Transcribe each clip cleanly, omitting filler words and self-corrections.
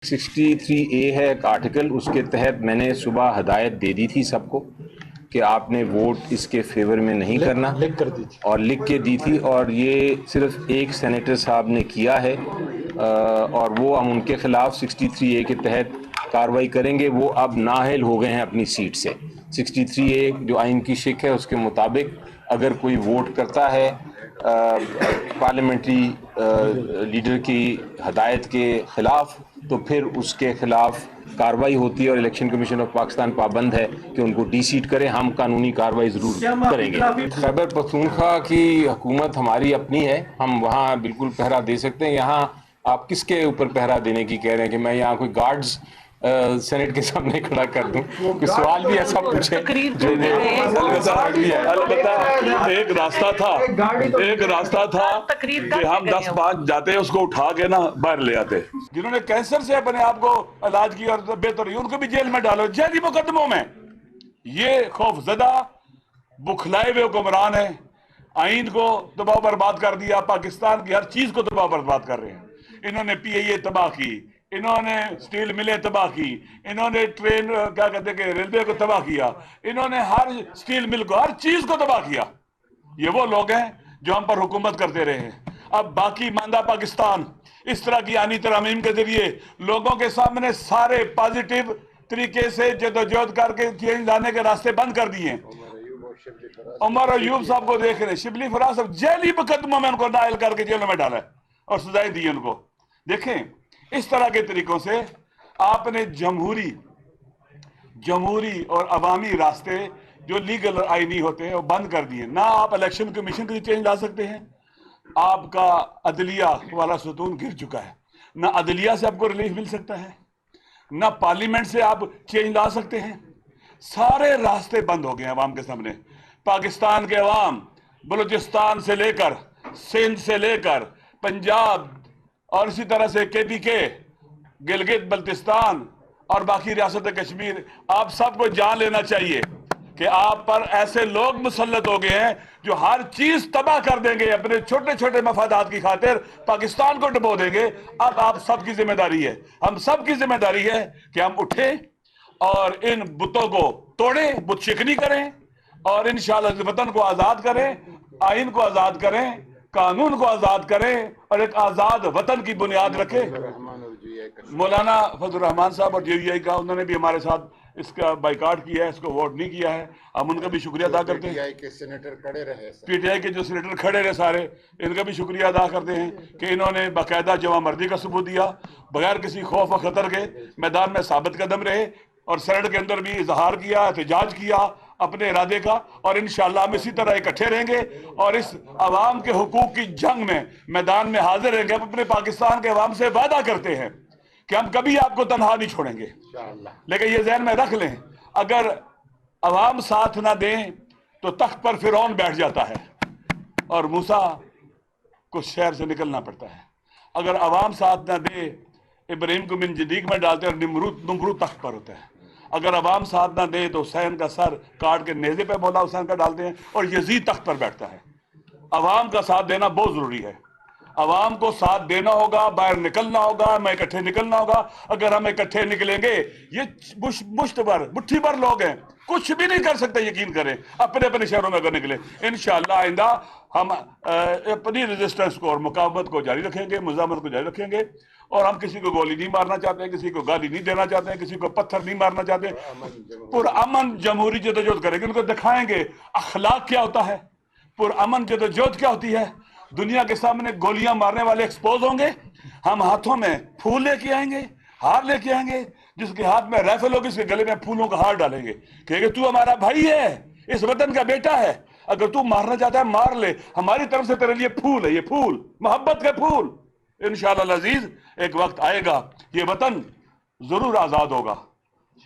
63A ہے ایک article, اس کے تحت میں نے صبح ہدایت دے دی تھی سب کو کہ آپ نے ووٹ اس کے فیور میں نہیں کرنا، لکھ کر دی تھی اور لکھ کے دی تھی، اور یہ صرف ایک سینیٹر صاحب نے کیا ہے، اور وہ ہم ان کے خلاف 63A کے تحت کارروائی کریں گے۔ وہ اب نااہل ہو گئے ہیں اپنی سیٹ سے۔ 63A جو آئین کی شک ہے اس کے مطابق اگر کوئی ووٹ کرتا ہے پارلیمنٹری لیڈر کی ہدایت کے خلاف تو پھر اس کے خلاف کارروائی ہوتی ہے، اور الیکشن کمیشن آف پاکستان پابند ہے کہ ان کو ڈی سیٹ کرے۔ ہم قانونی کارروائی ضرور کریں گے۔ خیبر پختونخوا کی حکومت ہماری اپنی ہے، ہم وہاں بالکل پہرا دے سکتے ہیں۔ یہاں آپ کس کے اوپر پہرا دینے کی کہہ رہے ہیں کہ میں یہاں کوئی گارڈز سینٹ کے سامنے کھڑا کر دوں؟ کوئی سوال بھی ایسا پوچھے جو البتہ ایک راستہ تھا کہ ہم 10-5 جاتے اس کو اٹھا کے نا باہر لے آتے۔ جنہوں نے کینسر سے اپنے آپ کو علاج کیا اور بہتر ہوئی ان کو بھی جیل میں ڈالو، جیلی مقدموں میں۔ یہ خوف زدہ بکھلائے ہوئے حکمران ہیں، آئین کو تباہ و برباد کر دیا، پاکستان کی ہر چیز کو تباہ و برباد کر رہے ہیں۔ انہوں نے پی اے تباہ کی، انہوں نے سٹیل ملیں تباہ کی، انہوں نے ٹرین کیا کہتے ہیں کہ ریلوے کو تباہ کیا، انہوں نے ہر سٹیل مل کو ہر چیز کو تباہ کیا۔ یہ وہ لوگ ہیں جو ہم پر حکومت کرتے رہے ہیں۔ اب باقی ماندہ پاکستان اس طرح کی آنی ترامیم کے ذریعے لوگوں کے سامنے سارے پازیٹیو طریقے سے جدوجہد کر کے چینج لانے کے راستے بند کر دیے ہیں۔ عمر ایوب صاحب کو دیکھ رہے ہیں، شبلی فراز صاحب جیلی مقدموں میں ان کو نائل کر کے جیلوں میں ڈالا ہے اور سزائیں دی ان کو۔ دیکھیں اس طرح کے طریقوں سے آپ نے جمہوری اور عوامی راستے جو لیگل اور آئینی ہوتے ہیں وہ بند کر دیے۔ نہ آپ الیکشن کمیشن کے چینج لا سکتے ہیں، آپ کا عدلیہ والا ستون گر چکا ہے، نہ عدلیہ سے آپ کو ریلیف مل سکتا ہے، نہ پارلیمنٹ سے آپ چینج لا سکتے ہیں۔ سارے راستے بند ہو گئے ہیں عوام کے سامنے۔ پاکستان کے عوام بلوچستان سے لے کر سندھ سے لے کر پنجاب اور اسی طرح سے KPK، گلگت بلتستان اور باقی ریاست کشمیر، آپ سب کو جان لینا چاہیے کہ آپ پر ایسے لوگ مسلط ہو گئے ہیں جو ہر چیز تباہ کر دیں گے، اپنے چھوٹے چھوٹے مفادات کی خاطر پاکستان کو ڈبو دیں گے۔ اب آپ سب کی ذمہ داری ہے، ہم سب کی ذمہ داری ہے کہ ہم اٹھیں اور ان بتوں کو توڑیں، بت شکنی کریں، اور انشاءاللہ وطن کو آزاد کریں، آئین کو آزاد کریں، قانون کو آزاد کریں، اور ایک آزاد وطن کی بنیاد رکھیں۔ مولانا فضل الرحمان صاحب اور JVI کا انہوں نے بھی ہمارے ساتھ اس کا بائیکاٹ کیا ہے، اس کو ووٹ نہیں کیا ہے، ہم ان کا بھی شکریہ ادا کرتے ہیں۔ PTI کے جو سینیٹر کھڑے رہے سارے، ان کا بھی شکریہ ادا کرتے ہیں کہ انہوں نے باقاعدہ جواں مردی کا ثبوت دیا، بغیر کسی خوف و خطر کے میدان میں ثابت قدم رہے، اور سینٹ کے اندر بھی اظہار کیا، احتجاج کیا اپنے ارادے کا، اور انشاءاللہ ہم اسی طرح اکٹھے رہیں گے اور اس عوام کے حقوق کی جنگ میں میدان میں حاضر رہیں گے۔ ہم اپنے پاکستان کے عوام سے وعدہ کرتے ہیں کہ ہم کبھی آپ کو تنہا نہیں چھوڑیں گے، لیکن یہ ذہن میں رکھ لیں اگر عوام ساتھ نہ دیں تو تخت پر فرعون بیٹھ جاتا ہے اور موسیٰ کو شہر سے نکلنا پڑتا ہے۔ اگر عوام ساتھ نہ دے ابراہیم کو من جدیق میں ڈالتے ہیں اور نمرود تخت پر ہوتا ہے۔ اگر عوام ساتھ نہ دے تو حسین کا سر کاٹ کے نیزے پہ مولا حسین کا ڈالتے ہیں اور یزید تخت پر بیٹھتا ہے۔ عوام کا ساتھ دینا بہت ضروری ہے، عوام کو ساتھ دینا ہوگا، باہر نکلنا ہوگا، ہمیں اکٹھے نکلنا ہوگا۔ اگر ہم اکٹھے نکلیں گے، یہ مٹھی بھر لوگ ہیں، کچھ بھی نہیں کر سکتے، یقین کریں، اپنے اپنے شہروں میں اگر نکلیں۔ انشاءاللہ آئندہ ہم اپنی ریزسٹنس کو اور مقاومت کو جاری رکھیں گے، مزاحمت کو جاری رکھیں گے، اور ہم کسی کو گولی نہیں مارنا چاہتے ہیں، کسی کو گالی نہیں دینا چاہتے ہیں، کسی کو پتھر نہیں مارنا چاہتے ہیں۔ پرامن جمہوری جدوجہد کریں گے، ان کو دکھائیں گے اخلاق کیا ہوتا ہے، پرامن جدوجہد کیا ہوتی ہے۔ دنیا کے سامنے گولیاں مارنے والے ایکسپوز ہوں گے، ہم ہاتھوں میں پھول لے کے آئیں گے، ہار لے کے آئیں گے، جس کے ہاتھ میں رائفل ہوگی اس کے گلے میں پھولوں کا ہار ڈالیں گے کہ تو ہمارا بھائی ہے، اس وطن کا بیٹا ہے، اگر تو مارنا چاہتا ہے مار لے، ہماری طرف سے تیرے لیے پھول ہے، یہ پھول محبت کے پھول۔ انشاءاللہ العزیز ایک وقت آئے گا یہ وطن ضرور آزاد ہوگا۔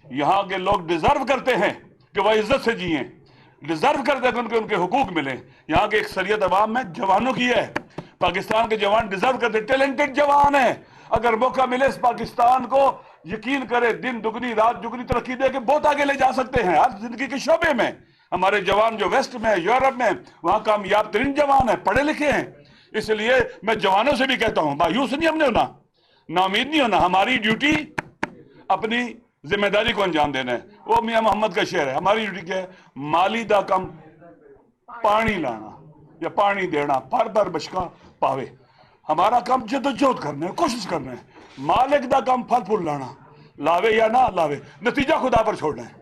یہاں کے لوگ ڈیزرو کرتے ہیں کہ وہ عزت سے جئیں، ڈیزرو کرتے ہیں کہ ان کے حقوق ملیں۔ یہاں کے اکثریت عوام میں جوانوں کی ہے، پاکستان کے جوان ڈیزرو کرتے ہیں، ٹیلنٹڈ جوان ہیں۔ اگر موقع ملے اس پاکستان کو، یقین کرے دن دگنی رات دگنی ترقی دے کے بہت آگے لے جا سکتے ہیں ہر زندگی کے شعبے میں۔ ہمارے جوان جو ویسٹ میں، یورپ میں، وہاں کامیاب ترین جوان ہیں، پڑھے لکھے ہیں۔ اس لیے میں جوانوں سے بھی کہتا ہوں، مایوس نہیں ہم نے ہونا، नाउमीद नहीं होना। हमारी ड्यूटी अपनी जिम्मेदारी को अंजाम देना है। वो मियां मोहम्मद का शेर है, हमारी ड्यूटी क्या है? माली दा कम पानी लाना या पानी देना, पर पर बशका पावे। हमारा काम जद्दोजहद करना है, कोशिश करना है। मालिक दा काम फल फूल लाना, लावे या ना लावे, नतीजा खुदा पर छोड़ना है।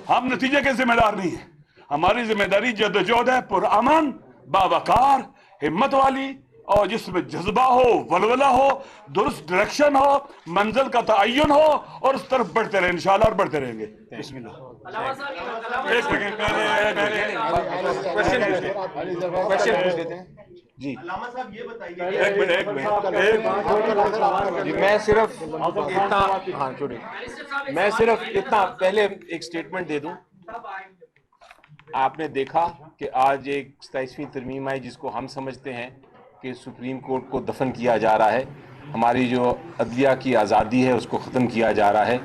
हम नतीजे के जिम्मेदार नहीं है। हमारी जिम्मेदारी जद्दोजहद है, पुरअमन, बावकार, हिम्मत वाली, और जिसमें जज्बा हो, वलवला हो, दुरुस्त डायरेक्शन हो, मंजिल का तयन हो, और उस तरफ बढ़ते रहे इंशाल्लाह, और बढ़ते रहेंगे। बिस्मिल्लाह। एक सेकंड क्वेश्चन पूछ लेते हैं जी। अल्लामा साहब ये बताइए, एक मिनट, मैं सिर्फ इतना, हाँ छोड़िए, मैं सिर्फ इतना पहले एक स्टेटमेंट दे दूं। आपने देखा कि आज एक 27वीं तरमीम आई जिसको हम समझते हैं कि सुप्रीम कोर्ट को दफन किया जा रहा है, हमारी जो अदलिया की आज़ादी है उसको ख़त्म किया जा रहा है,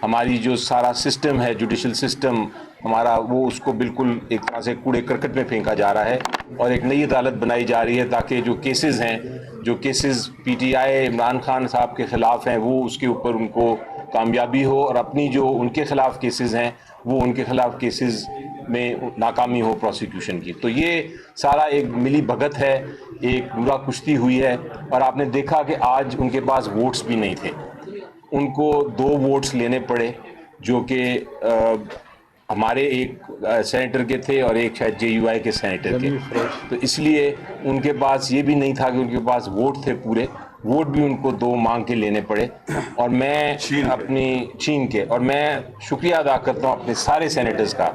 हमारी जो सारा सिस्टम है, जुडिशल सिस्टम हमारा, वो उसको बिल्कुल एक तरह से कूड़े करकट में फेंका जा रहा है, और एक नई अदालत बनाई जा रही है ताकि जो केसेस हैं, जो केसेस पीटीआई इमरान खान साहब के ख़िलाफ़ हैं, वो उसके ऊपर उनको कामयाबी हो, और अपनी जो उनके ख़िलाफ़ केसेस हैं वो उनके ख़िलाफ़ केसेस में नाकामी हो प्रोसिक्यूशन की। तो ये सारा एक मिली भगत है, एक बुरा कुश्ती हुई है। और आपने देखा कि आज उनके पास वोट्स भी नहीं थे, उनको 2 वोट्स लेने पड़े, जो कि हमारे एक सेनेटर के थे और एक शायद JUI के सेनेटर के। तो इसलिए उनके पास ये भी नहीं था कि उनके पास वोट थे पूरे, वोट भी उनको 2 मांग के लेने पड़े। और मैं अपनी चीन के, और मैं शुक्रिया अदा करता हूँ अपने सारे सेनेटर्स का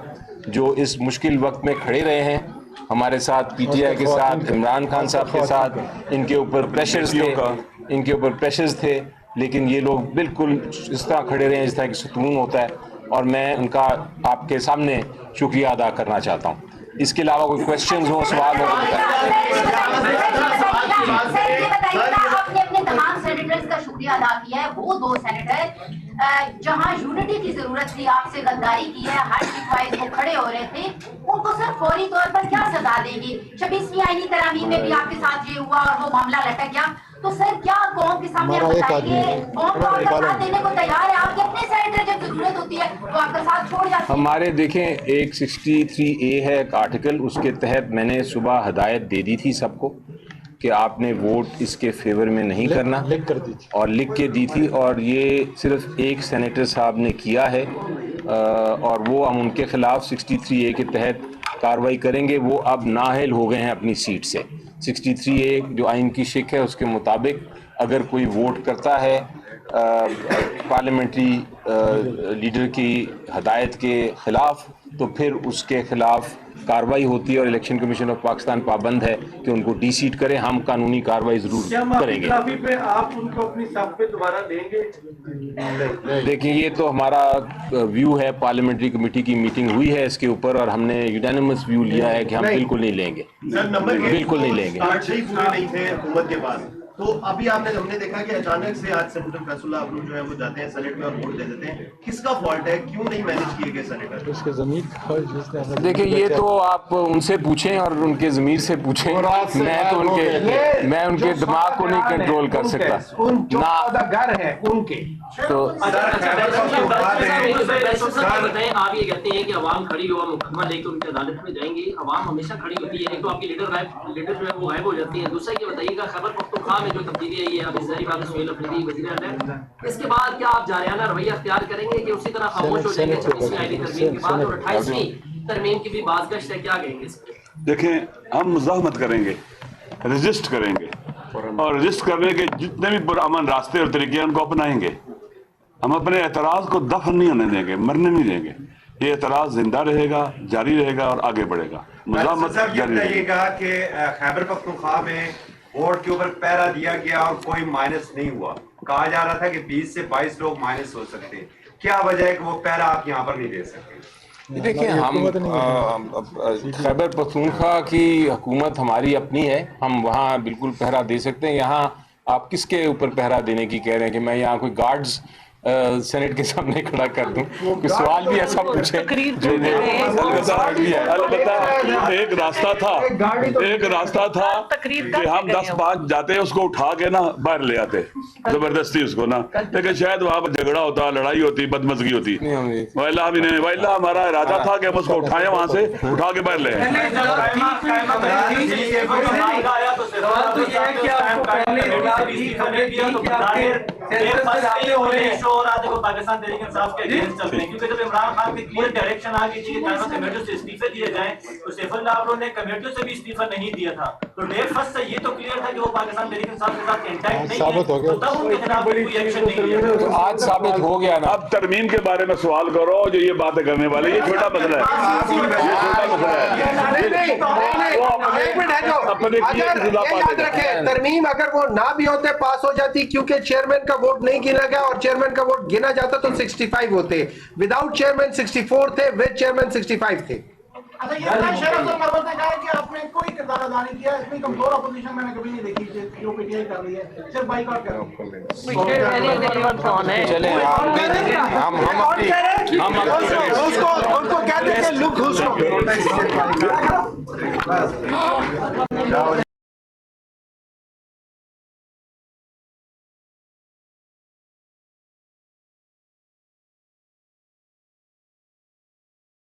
जो इस मुश्किल वक्त में खड़े रहे हैं हमारे साथ, PTI के साथ, इमरान खान साहब के साथ। इनके ऊपर प्रेशर्स थे, लेकिन ये लोग बिल्कुल इस तरह खड़े रहे हैं जिस तरह की सुकून होता है, और मैं उनका आपके सामने शुक्रिया अदा करना चाहता हूँ। इसके अलावा कोई क्वेश्चंस हो, सवाल हो आपने अपने तमाम सेनेटर्स का शुक्रिया अदा किया है। वो 2 सेनेटर जहां यूनिटी की जरूरत थी, आपसे गद्दारी की है, हर शिकायत वो खड़े हो रहे थे, उनको सर फौरी तौर पर क्या सजा देंगे? 26वीं आईनी तरामीम में भी आपके साथ ये हुआ और वो मामला लटक गया, तो सर क्या कौम के सामने बताएंगे? कौम तो आपका साथ देने को तैयार है, आपके अपने सेनेटर जब जरूरत होती है तो आपका साथ छोड़ जाते हैं। हमारे देखें, एक 63A है एक आर्टिकल, उसके तहत मैंने सुबह हदायत दे दी थी सबको कि आपने वोट इसके फेवर में नहीं करना, लिख कर दी थी, और लिख के दी थी, और ये सिर्फ एक सेनेटर साहब ने किया है, और वो हम उनके खिलाफ 63A के तहत कार्रवाई करेंगे। वो अब नाअहल हो गए हैं अपनी सीट से। 63A जो आइन की शिक है उसके मुताबिक अगर कोई वोट करता है पार्लियामेंट्री लीडर की हदायत के खिलाफ, तो फिर उसके खिलाफ कार्रवाई होती है, और इलेक्शन कमीशन ऑफ पाकिस्तान पाबंद है कि उनको डीसीट करे। हम कानूनी कार्रवाई जरूर करेंगे। पे आप उनको अपनी साथ पे दोबारा लेंगे? देखिए, ये तो हमारा व्यू है, पार्लियामेंट्री कमेटी की मीटिंग हुई है इसके ऊपर, और हमने यूनानिमस व्यू लिया है कि हम बिल्कुल नहीं लेंगे, बिल्कुल नहीं लेंगे। पूरे नहीं थे हुकूमत के बाद, तो अभी हमने देखा कि अचानक से आज सेनेटर फैसुल्लाह अब्दुल जो है वो जाते हैं सेनेट में और वोट दे देते हैं। किसका फॉल्ट है, क्यों नहीं मैनेज किए गए सेनेटर? उसके ज़मीर का जिसने, देखिए, ये तो आप उनसे पूछें और उनके ज़मीर से पूछें। मैं उनके दिमाग को नहीं कंट्रोल कर सकता ना। घर है उनके तो आप ये कहते हैं कि अवाम खड़ी हो, मुकदमा लेकर उनकी अदालत में जाएंगे। अवाम हमेशा खड़ी होती है, एक तो आपकी लीडर जो है वो गायब हो जाती है। दूसरा ये बताइएगा, खैबर पख्तूनख्वा में जो तब्दीली आई है, अभी ज़हरीबाग सुहेल अफरीदी वज़ीर आला, इसके बाद क्या आप जारियाना रवैया अख्तियार करेंगे कि उसी तरह खामोश हो जाएंगे 26वीं आईनी तरमीम के बाद, और 28वीं तरमीम की भी बाज़गश्त है, क्या कहेंगे इस पर? देखें, हम मुज़ाहमत करेंगे, रजिस्ट करेंगे, और रजिस्ट करने के जितने भी पुरअमन रास्ते और तरीके हैं उनको अपनाएंगे। हम अपने एतराज़ को दफन नहीं होने देंगे, मरने नहीं देंगे। ये एतराज़ जिंदा रहेगा, जारी रहेगा और आगे बढ़ेगा। मुज़ाहमत जारी रहेगा। कि खैबर पख्तूनख्वा में वोट के ऊपर पहरा दिया गया और कोई माइनस नहीं हुआ। कहा जा रहा था कि 20 से 22 लोग माइनस हो सकते हैं। क्या वजह है कि वो पहरा आप यहाँ पर नहीं दे सकते? देखिए, हम खैबर पख्तूनख्वा की हुकूमत हमारी अपनी है, हम वहाँ बिल्कुल पहरा दे सकते हैं। यहाँ आप किसके ऊपर पहरा देने की कह रहे हैं कि मैं यहाँ कोई गार्ड्स सेनेट के सामने खड़ा कर दूं, कोई सवाल भी ऐसा पूछे जो अलबत्ता एक रास्ता था कि हम 10-5 जाते उसको उठा के ना बाहर ले आते जबरदस्ती उसको ना, लेकिन शायद वहां पर झगड़ा होता, लड़ाई होती, बदमजगी होती। वाइला हमारा इरादा था कि हम उसको उठाए, वहां से उठा के बाहर ले आए। पाकिस्तान तहरीक इंसाफ के अगेंस्ट चलते हैं, क्योंकि जब इमरान खान की क्लियर डायरेक्शन आ गई थी कि कमेटियों से इस्तीफे दिए जाएं, तो सैफुल्लाह अब्रो ने कमेटियों से भी इस्तीफा नहीं दिया था। तो डे फर्स्ट से ये तो क्लियर था कि वो पाकिस्तान तहरीक इंसाफ के साथ इंटैक्ट नहीं है, तो तब उनके खिलाफ कोई एक्शन नहीं लिया। आज साबित हो गया ना। अब तरमीम के बारे में सवाल करो, जो ये बातें करने वाले, ये छोटा मसला है, ये छोटा मसला है। तरमीम अगर वो ना भी होते पास हो जाती, क्योंकि चेयरमैन का वोट नहीं गिना गया और चेयरमैन का वोट गिना जाता तो 65 होते, विदाउट चेयरमैन 64 थे, विद चेयरमैन 65 थे। अच्छा, ये मरवत ने कहा है कि आपने कोई किरदार अदा नहीं किया, इतनी कमजोर अपोजिशन मैंने कभी नहीं देखी जो पीटीआई कर रही है, सिर्फ बाइकआउट कर रही है। हम